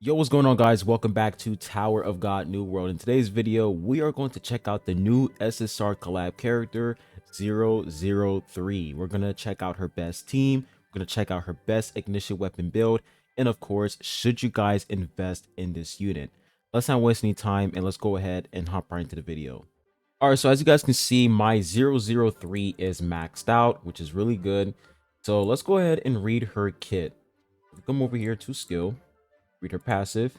Yo, what's going on, guys? Welcome back to Tower of God New World. In today's video, we are going to check out the new SSR collab character 003. We're going to check out her best team. We're going to check out her best ignition weapon build. And of course, should you guys invest in this unit? Let's not waste any time and let's go ahead and hop right into the video. All right, so as you guys can see, my 003 is maxed out, which is really good. So let's go ahead and read her kit. Come over here to skill. Read her passive.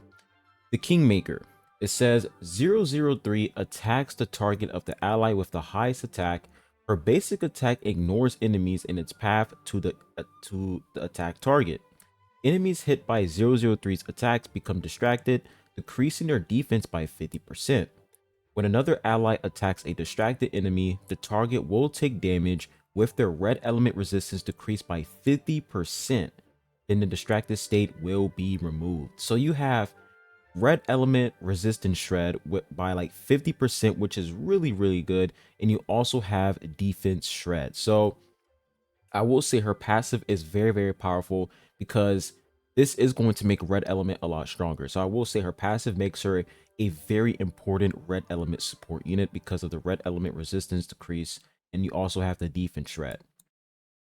The Kingmaker. It says 003 attacks the target of the ally with the highest attack. Her basic attack ignores enemies in its path to the attack target. Enemies hit by 003's attacks become distracted, decreasing their defense by 50%. When another ally attacks a distracted enemy, the target will take damage with their red element resistance decreased by 50%. Then the distracted state will be removed. So you have red element resistance shred by like 50%, which is really good. And you also have defense shred. So I will say her passive is very powerful because this is going to make red element a lot stronger. So I will say her passive makes her a very important red element support unit because of the red element resistance decrease, and you also have the defense shred.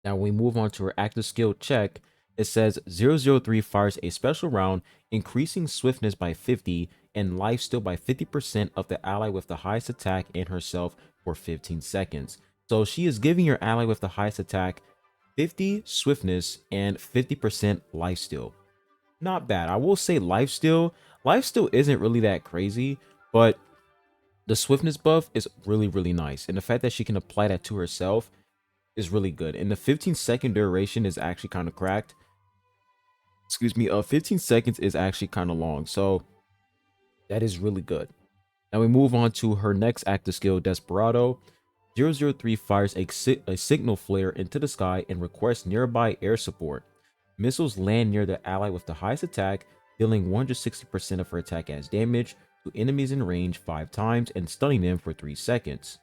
Now when we move on to her active skill check, it says 003 fires a special round, increasing swiftness by 50 and lifesteal by 50% of the ally with the highest attack and herself for 15 seconds. So she is giving your ally with the highest attack 50 swiftness and 50% lifesteal. Not bad. I will say lifesteal isn't really that crazy, but the swiftness buff is really nice. And the fact that she can apply that to herself is really good. And the 15-second duration is actually kind of cracked. Excuse me, 15 seconds is actually kind of long. So that is really good. Now we move on to her next active skill, Desperado. 003 fires a signal flare into the sky and requests nearby air support. Missiles land near the ally with the highest attack, dealing 160% of her attack as damage to enemies in range 5 times and stunning them for 3 seconds.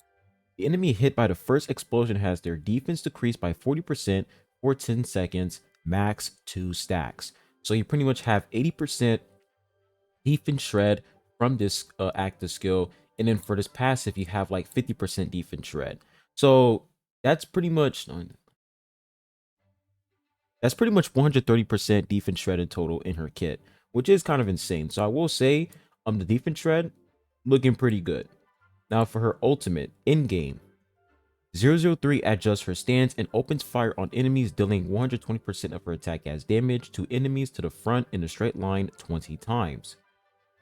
The enemy hit by the first explosion has their defense decreased by 40% for 10 seconds, max 2 stacks. So you pretty much have 80% defense shred from this active skill, and then for this passive you have like 50% defense shred. So that's pretty much 130% defense shred in total in her kit, which is kind of insane. So I will say the defense shred looking pretty good. Now for her ultimate in game, 003 adjusts her stance and opens fire on enemies, dealing 120% of her attack as damage to enemies to the front in a straight line 20 times.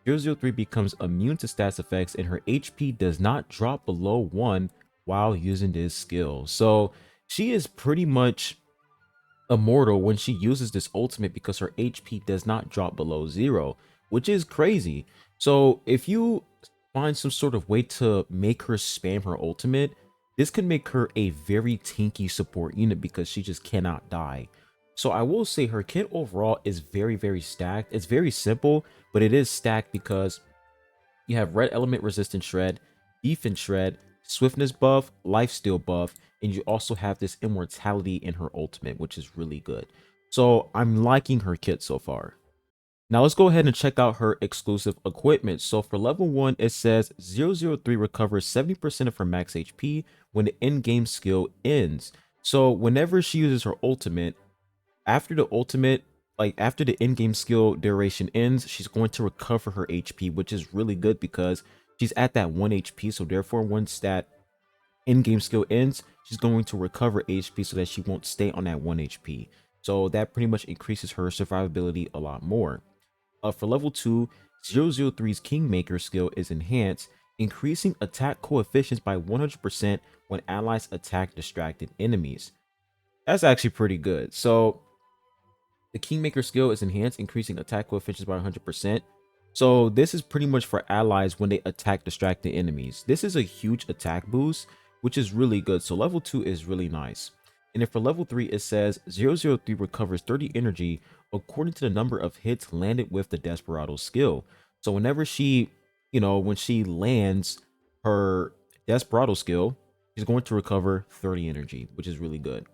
003 becomes immune to stats effects and her HP does not drop below 1 while using this skill. So she is pretty much immortal when she uses this ultimate because her HP does not drop below 0, which is crazy. So if you find some sort of way to make her spam her ultimate, this can make her a very tanky support unit because she just cannot die. So I will say her kit overall is very stacked. It's very simple, but it is stacked because you have red element resistance shred, defense shred, swiftness buff, lifesteal buff, and you also have this immortality in her ultimate, which is really good. So I'm liking her kit so far. Now let's go ahead and check out her exclusive equipment. So for level 1, it says 003 recovers 70% of her max HP when the in-game skill ends. So whenever she uses her ultimate, after the in-game skill duration ends, she's going to recover her HP, which is really good because she's at that 1 HP. So therefore, once that in-game skill ends, she's going to recover HP so that she won't stay on that 1 HP. So that pretty much increases her survivability a lot more. For level 2, 003's Kingmaker skill is enhanced, increasing attack coefficients by 100% when allies attack distracted enemies. That's actually pretty good. So the Kingmaker skill is enhanced, increasing attack coefficients by 100%. So this is pretty much for allies when they attack distracted enemies. This is a huge attack boost, which is really good. So level 2 is really nice. And then for level 3, it says 003 recovers 30 energy according to the number of hits landed with the Desperado skill. So whenever she, when she lands her Desperado skill, she's going to recover 30 energy, which is really good.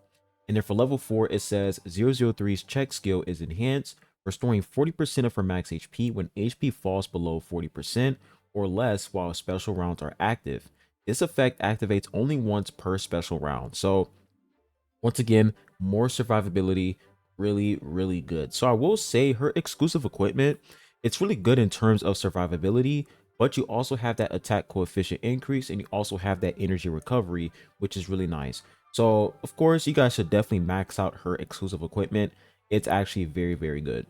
And then for level 4, it says 003's check skill is enhanced, restoring 40% of her max HP when HP falls below 40% or less while special rounds are active. This effect activates only once per special round. So once again, more survivability, really, really good. So I will say her exclusive equipment, it's really good in terms of survivability, but you also have that attack coefficient increase and you also have that energy recovery, which is really nice. So of course, you guys should definitely max out her exclusive equipment. It's actually very, very good.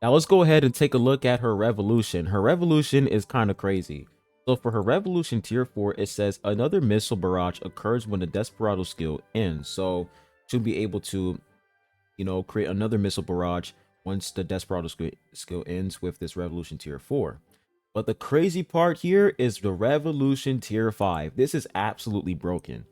Now let's go ahead and take a look at her revolution. Her revolution is kind of crazy. So for her revolution tier 4, it says another missile barrage occurs when the Desperado skill ends. So she'll be able to, create another missile barrage once the Desperado skill ends with this revolution tier 4. But the crazy part here is the revolution tier 5. This is absolutely broken.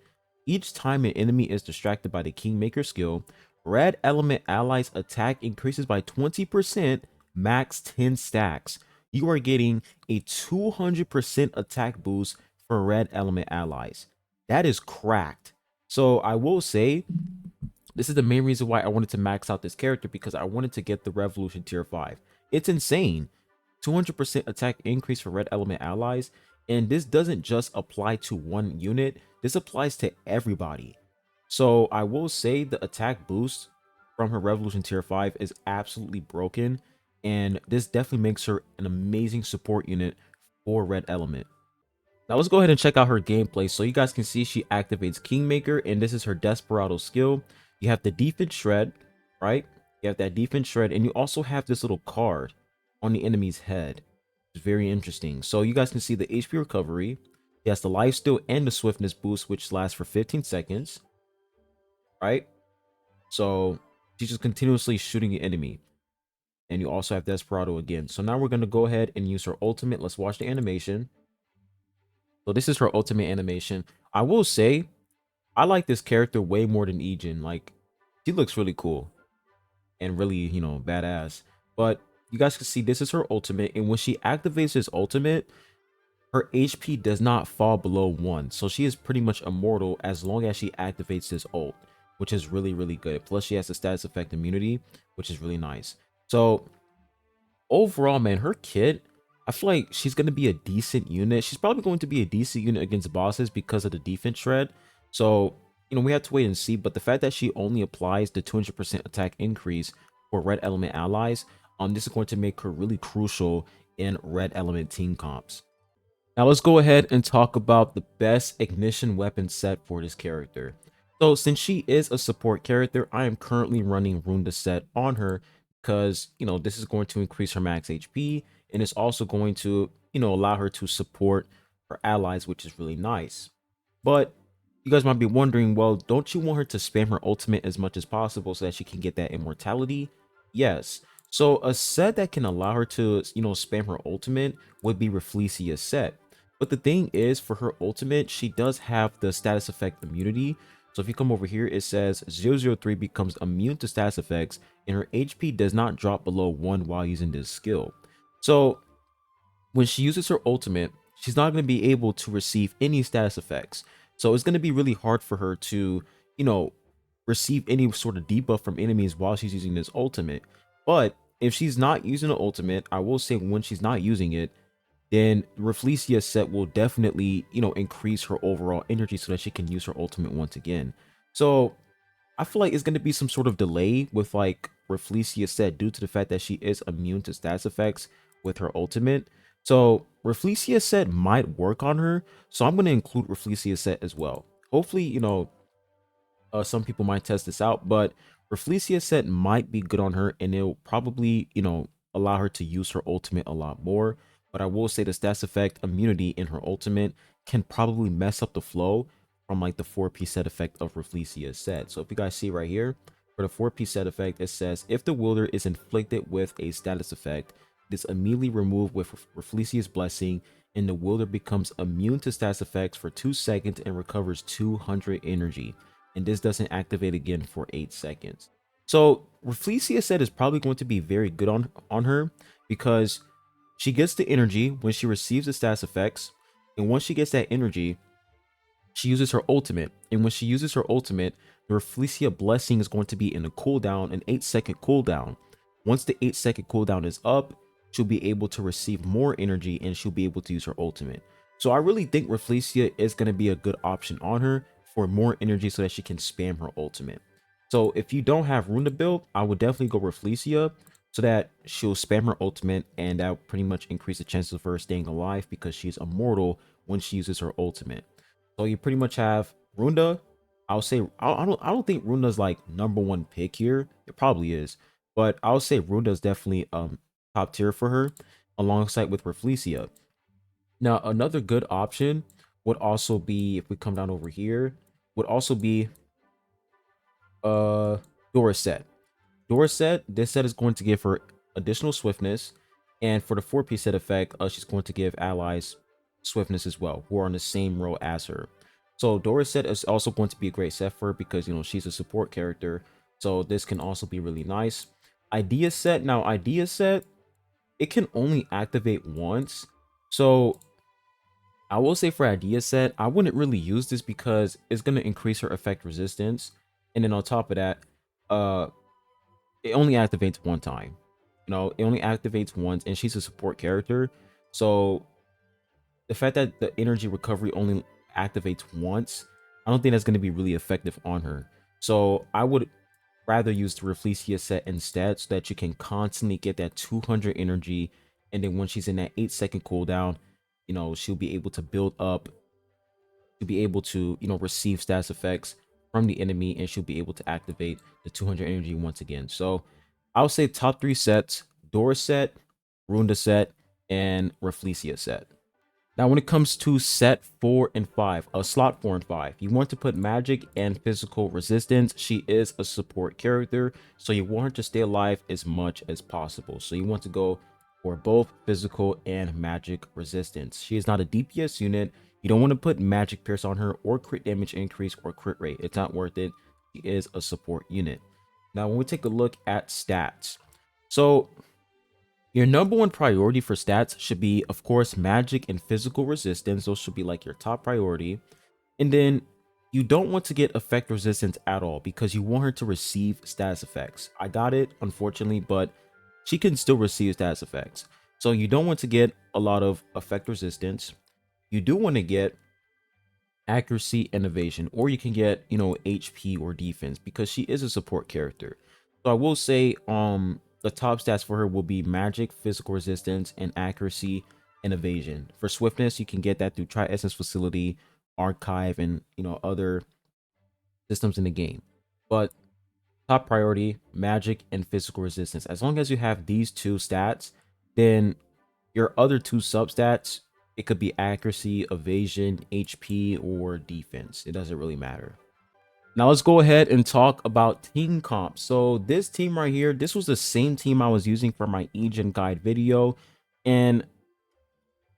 Each time an enemy is distracted by the Kingmaker skill, red element allies attack increases by 20%, max 10 stacks. You are getting a 200% attack boost for red element allies. That is cracked. So I will say, this is the main reason why I wanted to max out this character, because I wanted to get the Revolution tier 5. It's insane. 200% attack increase for red element allies, and this doesn't just apply to one unit, this applies to everybody. So I will say the attack boost from her Revolution tier 5 is absolutely broken, and this definitely makes her an amazing support unit for red element. Now let's go ahead and check out her gameplay. So you guys can see she activates Kingmaker, and this is her Desperado skill. You have the defense shred, right? You have that defense shred, and you also have this little card on the enemy's head. It's very interesting. So you guys can see the HP recovery. He has the lifesteal and the swiftness boost, which lasts for 15 seconds, right? So she's just continuously shooting the enemy. And you also have Desperado again. So now we're going to go ahead and use her ultimate. Let's watch the animation. So this is her ultimate animation. I will say, I like this character way more than Ejin. Like, she looks really cool and really, badass. But you guys can see this is her ultimate, and when she activates this ultimate, her HP does not fall below 1. So she is pretty much immortal as long as she activates this ult, which is really, really good. Plus, she has the status effect immunity, which is really nice. So overall, man, her kit, I feel like she's going to be a decent unit. She's probably going to be a decent unit against bosses because of the defense shred. So, we have to wait and see. But the fact that she only applies the 200% attack increase for red element allies, this is going to make her really crucial in red element team comps. Now let's go ahead and talk about the best ignition weapon set for this character. So since she is a support character, I am currently running Runda set on her because, this is going to increase her max HP, and it's also going to, allow her to support her allies, which is really nice. But you guys might be wondering, well, don't you want her to spam her ultimate as much as possible so that she can get that immortality? Yes. So a set that can allow her to, spam her ultimate would be Rafflesia's set. But the thing is, for her ultimate, she does have the status effect immunity. So if you come over here, it says 003 becomes immune to status effects, and her HP does not drop below 1 while using this skill. So when she uses her ultimate, she's not going to be able to receive any status effects. So it's going to be really hard for her to, receive any sort of debuff from enemies while she's using this ultimate. But if she's not using the ultimate, I will say when she's not using it, then Rafflesia's set will definitely, increase her overall energy so that she can use her ultimate once again. So I feel like it's going to be some sort of delay with like Rafflesia's set due to the fact that she is immune to status effects with her ultimate. So Rafflesia's set might work on her. So I'm going to include Rafflesia's set as well. Hopefully, some people might test this out, but Rafflesia's set might be good on her, and it'll probably, allow her to use her ultimate a lot more. But I will say the stats effect immunity in her ultimate can probably mess up the flow from like the 4-piece set effect of Rafflesia's set. So if you guys see right here, for the 4-piece set effect, it says if the wielder is inflicted with a status effect, it is immediately removed with Rafflesia's blessing, and the wielder becomes immune to status effects for 2 seconds and recovers 200 energy. And this doesn't activate again for 8 seconds. So Rafflesia's set is probably going to be very good on her, because she gets the energy when she receives the status effects, and once she gets that energy, she uses her ultimate. And when she uses her ultimate, the Rafflesia blessing is going to be in a cooldown, an 8-second cooldown. Once the 8-second cooldown is up, she'll be able to receive more energy and she'll be able to use her ultimate. So I really think Rafflesia is going to be a good option on her for more energy so that she can spam her ultimate. So if you don't have Runa build, I would definitely go Rafflesia so that she'll spam her ultimate and that will pretty much increase the chances of her staying alive because she's immortal when she uses her ultimate. So you pretty much have Runda. I'll say I don't think Runda's like #1 pick here. It probably is, but I'll say Runda's definitely top tier for her alongside with Rafflesia. Now another good option would also be, if we come down over here, would also be uh Dorset. Dorset, this set is going to give her additional swiftness, and for the 4-piece set effect, she's going to give allies swiftness as well, who are on the same row as her. So Dorset is also going to be a great set for her because, you know, she's a support character, so this can also be really nice. Idea set, now idea set, it can only activate once, so I will say for idea set, I wouldn't really use this because it's going to increase her effect resistance, and then on top of that, uh it only activates one time. You know, it only activates once, and she's a support character. So the fact that the energy recovery only activates once, I don't think that's going to be really effective on her. So I would rather use the Rafflesia set instead so that you can constantly get that 200 energy. And then when she's in that 8-second cooldown, you know, she'll be able to build up to be able to, you know, receive status effects from the enemy, and she'll be able to activate the 200 energy once again. So I'll say top 3 sets: Dora set, Runda set, and Rafflesia set. Now, when it comes to set 4 and 5, slot 4 and 5, you want to put magic and physical resistance. She is a support character, so you want her to stay alive as much as possible. So you want to go for both physical and magic resistance. She is not a DPS unit. You don't want to put magic pierce on her or crit damage increase or crit rate. It's not worth it. She is a support unit. Now, when we take a look at stats, so your #1 priority for stats should be, of course, magic and physical resistance. Those should be like your top priority. And then you don't want to get effect resistance at all because you want her to receive status effects. I got it, unfortunately, but she can still receive status effects. So you don't want to get a lot of effect resistance. You do want to get accuracy and evasion, or you can get, you know, HP or defense because she is a support character. So I will say the top stats for her will be magic, physical resistance, and accuracy and evasion. For swiftness, you can get that through Tri Essence Facility, Archive, and, you know, other systems in the game. But top priority, magic and physical resistance. As long as you have these two stats, then your other two substats, it could be accuracy, evasion, HP, or defense. It doesn't really matter. Now let's go ahead and talk about team comp. So this team right here, this was the same team I was using for my Egen guide video. And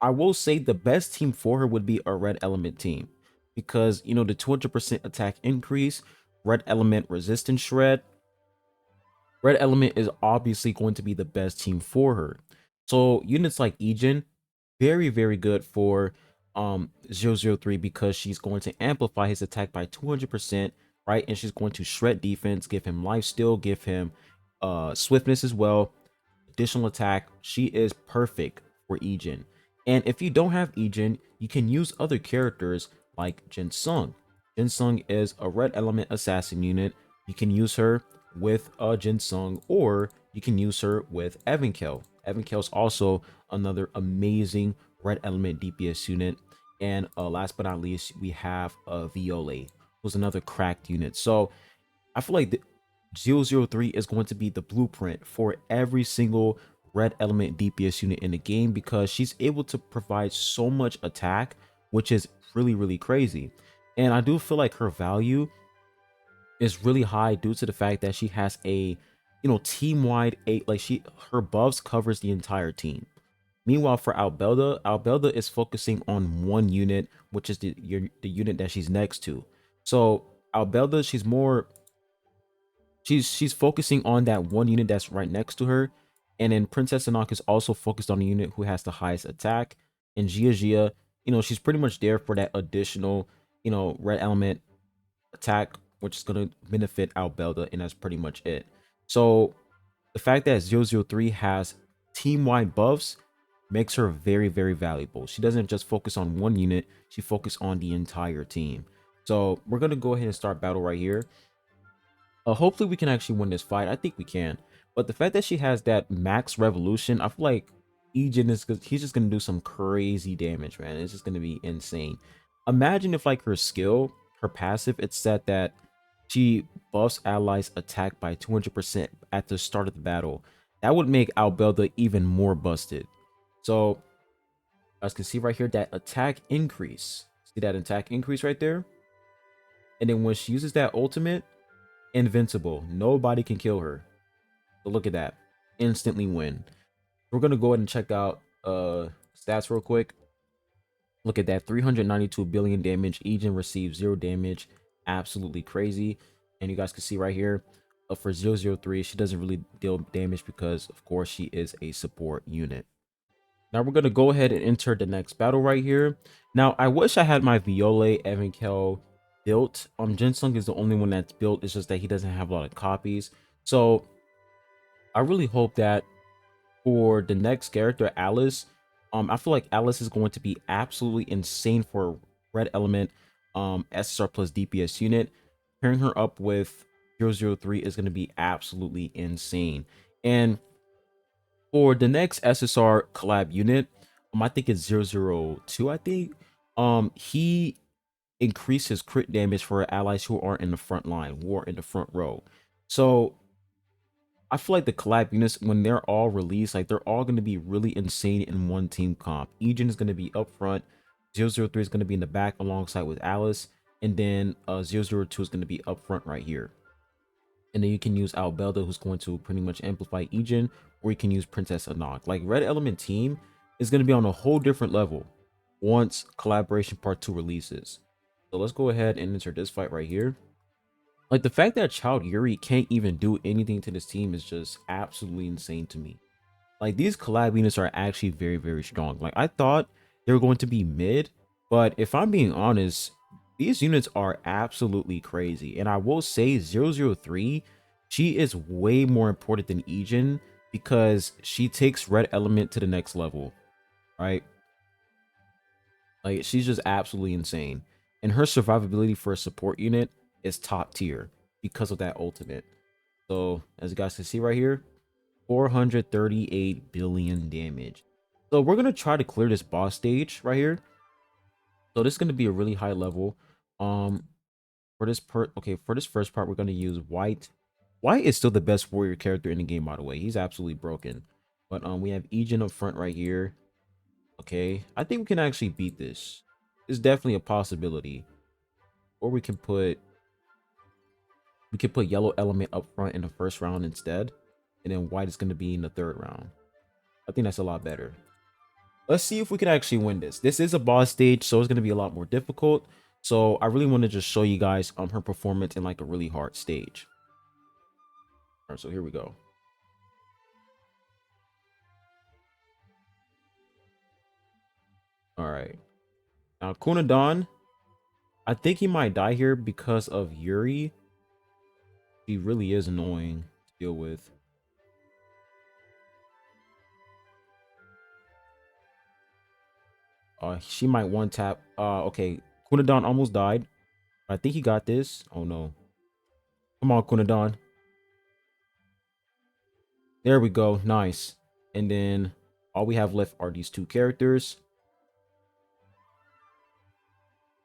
I will say the best team for her would be a red element team because, you know, the 200% attack increase, red element resistance shred, red element is obviously going to be the best team for her. So units like Egen, very, very good for 003 because she's going to amplify his attack by 200%, right? And she's going to shred defense, give him lifesteal, give him swiftness as well, additional attack. She is perfect for Egen. And if you don't have Egen, you can use other characters like Jin Sung. Jin Sung is a red element assassin unit. You can use her with Jin Sung, or you can use her with Evankel. Evankel is also another amazing red element DPS unit. And last but not least, we have Viola, who's another cracked unit. So I feel like the 003 is going to be the blueprint for every single red element DPS unit in the game because she's able to provide so much attack, which is really, really crazy. And I do feel like her value is really high due to the fact that she has a, you know, team-wide her buffs covers the entire team. Meanwhile, for Albelda, Albelda is focusing on one unit, which is the unit that she's next to. So Albelda, she's focusing on that one unit that's right next to her. And then Princess Anak is also focused on the unit who has the highest attack. And Gia, you know, she's pretty much there for that additional, you know, red element attack, which is going to benefit Albelda, and that's pretty much it. So The fact that 003 has team-wide buffs makes her very, very valuable. She doesn't just focus on one unit, she focuses on the entire team. So we're going to go ahead and start battle right here. Hopefully we can actually win this fight. I think we can. But the fact that she has that max revolution, I feel like Ejin is, he's just gonna do some crazy damage, man. It's just gonna be insane. Imagine if like her skill, her passive, it's set that she buffs allies attack by 200% at the start of the battle. That would make Albelda even more busted. So as you can see right here, that attack increase. See that attack increase right there? And then when she uses that ultimate, invincible. Nobody can kill her. So look at that. Instantly win. We're gonna go ahead and check out stats real quick. Look at that. 392 billion damage. Ejin receives 0 damage. Absolutely crazy. And you guys can see right here, for 003, she doesn't really deal damage because of course she is a support unit. Now we're gonna go ahead and enter the next battle right here. Now I wish I had my Viole Evankel built. Jinsung is the only one that's built. It's just that he doesn't have a lot of copies. So I really hope that for the next character, Alice, I feel like Alice is going to be absolutely insane for red element SSR plus DPS unit. Pairing her up with 003 is going to be absolutely insane. And for the next SSR collab unit, I think it's 002, I think. He increases crit damage for allies who are in the front line, who are in the front row. So I feel like the collab units, when they're all released, like they're all going to be really insane in one team comp. Ejin is going to be up front, 003 is going to be in the back alongside with Alice, and then 002 is going to be up front right here. And then you can use Albelda, who's going to pretty much amplify Ejin, or you can use Princess Anog. Like Red Element team is going to be on a whole different level once Collaboration Part 2 releases. So let's go ahead and enter this fight right here. Like the fact that Child Yuri can't even do anything to this team is just absolutely insane to me. Like these collab units are actually very, very strong. Like I thought they were going to be mid, but if I'm being honest, these units are absolutely crazy. And I will say 003, she is way more important than Ejin because she takes red element to the next level, right? Like she's just absolutely insane. And her survivability for a support unit is top tier because of that ultimate. So as you guys can see right here, 438 billion damage. So we're gonna try to clear this boss stage right here. So this is gonna be a really high level. For this for this first part, we're gonna use White. White is still the best warrior character in the game, by the way. He's absolutely broken. But we have Ejin up front right here. Okay, I think we can actually beat this. It's definitely a possibility. Or we can put yellow element up front in the first round instead, and then white is going to be in the third round. I think that's a lot better. Let's see if we can actually win this. This is a boss stage, so it's going to be a lot more difficult. So I really want to just show you guys her performance in like a really hard stage. All right, so here we go. All right, now Kunadon, I think he might die here because of Yuri. He really is annoying to deal with. She might one tap. Okay, Kunadon almost died. I think he got this. Oh no. Come on, Kunadon. There we go. Nice. And then all we have left are these two characters.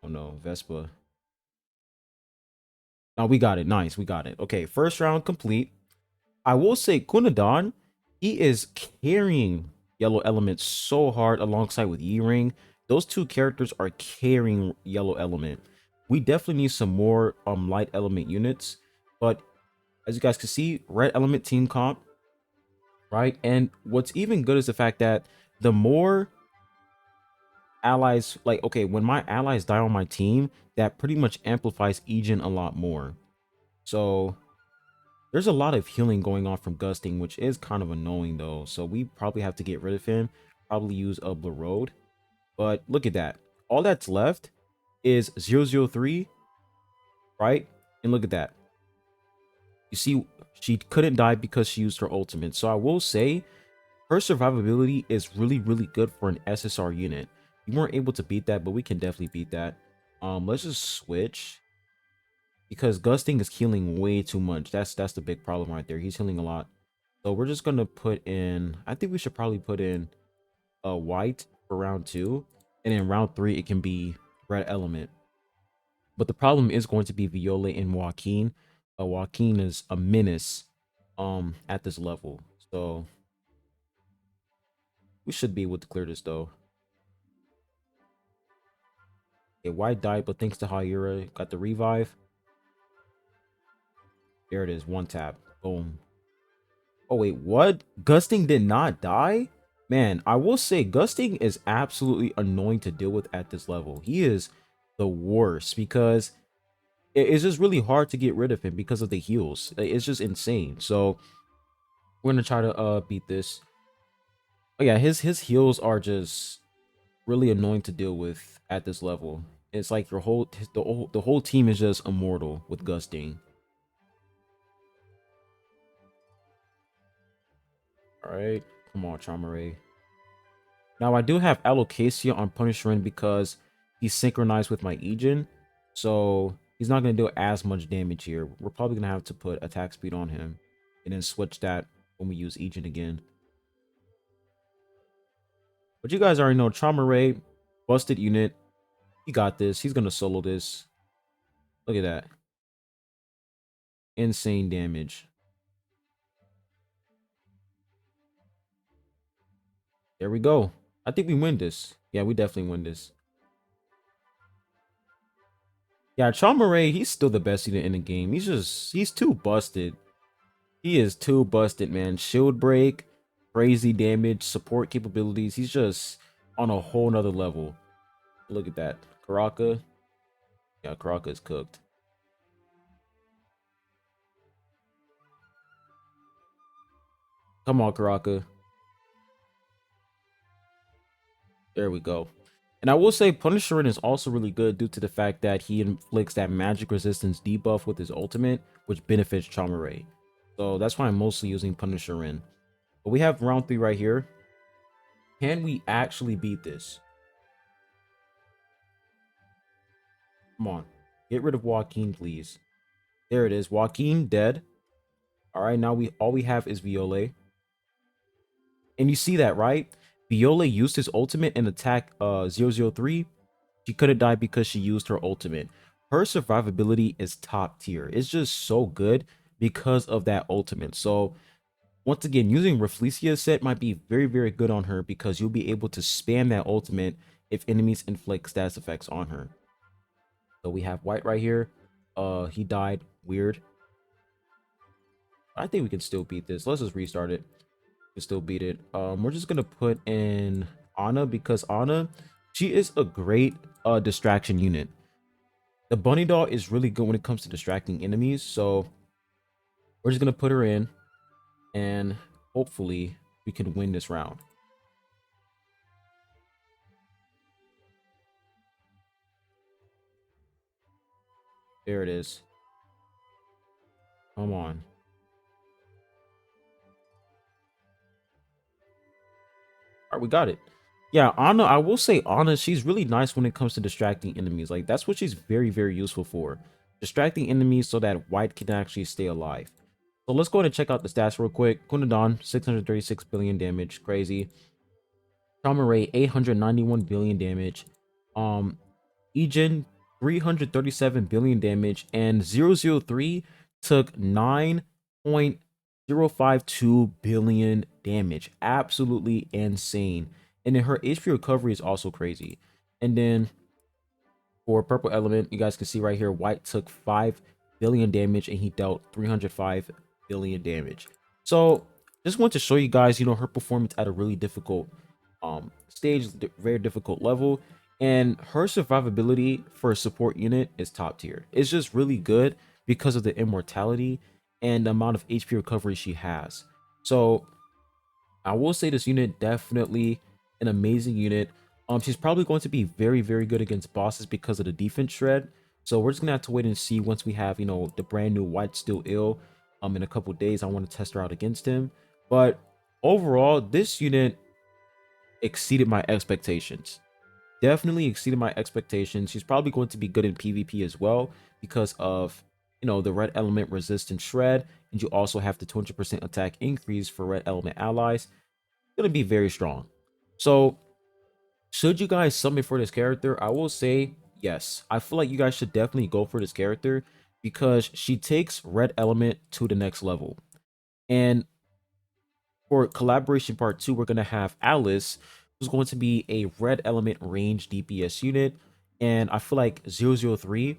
Oh no, Vespa. Oh, we got it. Nice. We got it. Okay, first round complete. I will say Kunadon, he is carrying Yellow Element so hard alongside with Yi-Ring. Those two characters are carrying Yellow Element. We definitely need some more light element units. But as you guys can see, red element team comp, right? And what's even good is the fact that the more allies, like, okay, when my allies die on my team, that pretty much amplifies Ejin a lot more. So there's a lot of healing going on from Gusting, which is kind of annoying though. So we probably have to get rid of him, probably use a Blue Road. But look at that. All that's left is 003, right? And look at that. You see, she couldn't die because she used her ultimate. So I will say her survivability is really, really good for an SSR unit. You weren't able to beat that, but we can definitely beat that. Let's just switch because Gusting is healing way too much. That's the big problem right there. He's healing a lot. So we're just gonna put in. I think we should probably put in a white for round 2, and in round 3 it can be red element. But the problem is going to be Viola and Joaquin. Joaquin is a menace at this level. So we should be able to clear this though. Okay, white died, but thanks to Hayura, got the revive. There it is, one tap. Boom. Oh wait, what? Gusting did not die? Man, I will say Gusting is absolutely annoying to deal with at this level. He is the worst because it's just really hard to get rid of him because of the heals. It's just insane. So we're gonna try to beat this. Oh yeah, his heals are just really annoying to deal with at this level. It's like your the whole team is just immortal with Gusting. All right, come on, Chamare. Now I do have Alocasia on Punisher because he's synchronized with my Aegon, so he's not gonna do as much damage here. We're probably gonna have to put attack speed on him, and then switch that when we use Aegon again. But you guys already know Chamare, busted unit. He got this. He's gonna solo this. Look at that, insane damage. There we go. I think we win this. Yeah, we definitely win this. Yeah, Chamare, he's still the best unit in the game. He's too busted. He is too busted, man. Shield break, crazy damage, support capabilities. He's just on a whole nother level. Look at that. Karaka. Yeah, Karaka is cooked. Come on, Karaka. There we go. And I will say Punisher is also really good due to the fact that he inflicts that magic resistance debuff with his ultimate, which benefits Chamare. So that's why I'm mostly using Punisher in. But we have round 3 right here. Can we actually beat this? Come on. Get rid of Joaquin, please. There it is. Joaquin dead. All right, now all we have is Viola. And you see that, right? Viola used his ultimate and attack 003. She couldn't die because she used her ultimate. Her survivability is top tier. It's just so good because of that ultimate. So once again, using Rafflesia set might be very, very good on her because you'll be able to spam that ultimate if enemies inflict status effects on her. So we have white right here. He died. Weird. I think we can still beat this. Let's just restart it. We can still beat it. We're just gonna put in Ana because Ana, she is a great distraction unit. The bunny doll is really good when it comes to distracting enemies. So we're just gonna put her in, and hopefully we can win this round. There it is. Come on. All right, we got it. Yeah, Ana, I will say Ana, she's really nice when it comes to distracting enemies. Like, that's what she's very, very useful for. Distracting enemies so that white can actually stay alive. So let's go ahead and check out the stats real quick. Kunadon, 636 billion damage. Crazy. Ray, 891 billion damage. Aegon, 337 billion damage. And 003 took 9.052 billion damage. Absolutely insane. And then her HP recovery is also crazy. And then for purple element, you guys can see right here, white took 5 billion damage and he dealt 305 billion damage. So just want to show you guys, her performance at a really difficult stage, very difficult level. And her survivability for a support unit is top tier. It's just really good because of the immortality and the amount of HP recovery she has. So I will say this unit definitely an amazing unit. She's probably going to be very, very good against bosses because of the defense shred. So we're just gonna have to wait and see once we have, the brand new White Still Ill. in a couple days. I want to test her out against him. But overall, this unit exceeded my expectations. Definitely exceeded my expectations. She's probably going to be good in PvP as well because of, the red element resistance shred, and you also have the 200% attack increase for red element allies. Going to be very strong. So, should you guys summon for this character? I will say yes. I feel like you guys should definitely go for this character because she takes red element to the next level. And for collaboration part 2, we're going to have Alice, who's going to be a red element range DPS unit. And I feel like 003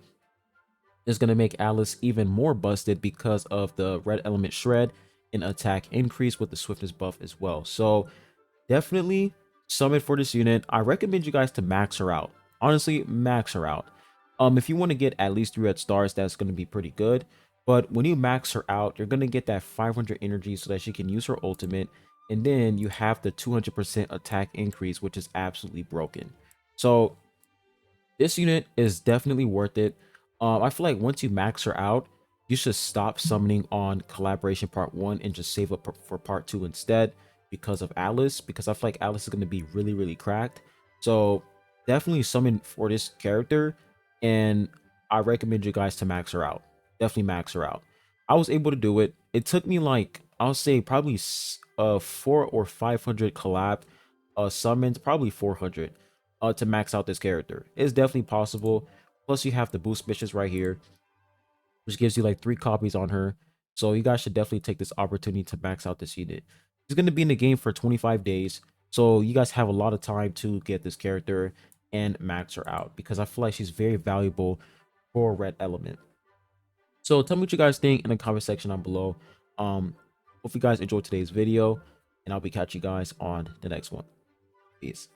is going to make Alice even more busted because of the red element shred and attack increase with the swiftness buff as well. So definitely summon for this unit. I recommend you guys to max her out. Honestly, max her out. If you want to get at least 3 red stars, that's going to be pretty good. But when you max her out, you're going to get that 500 energy so that she can use her ultimate. And then you have the 200% attack increase, which is absolutely broken. So this unit is definitely worth it. I feel like once you max her out, you should stop summoning on collaboration part 1 and just save up for part 2 instead because of Alice, because I feel like Alice is going to be really, really cracked. So definitely summon for this character, and I recommend you guys to max her out. Definitely max her out. I was able to do it. It took me like, I'll say probably 4 or 500 collab summons, probably 400 to max out this character. It's definitely possible. Plus, you have the boost missions right here, which gives you like 3 copies on her. So you guys should definitely take this opportunity to max out this unit. She's going to be in the game for 25 days. So you guys have a lot of time to get this character and max her out because I feel like she's very valuable for red element. So tell me what you guys think in the comment section down below. Hope you guys enjoyed today's video, and I'll be catching you guys on the next one. Peace.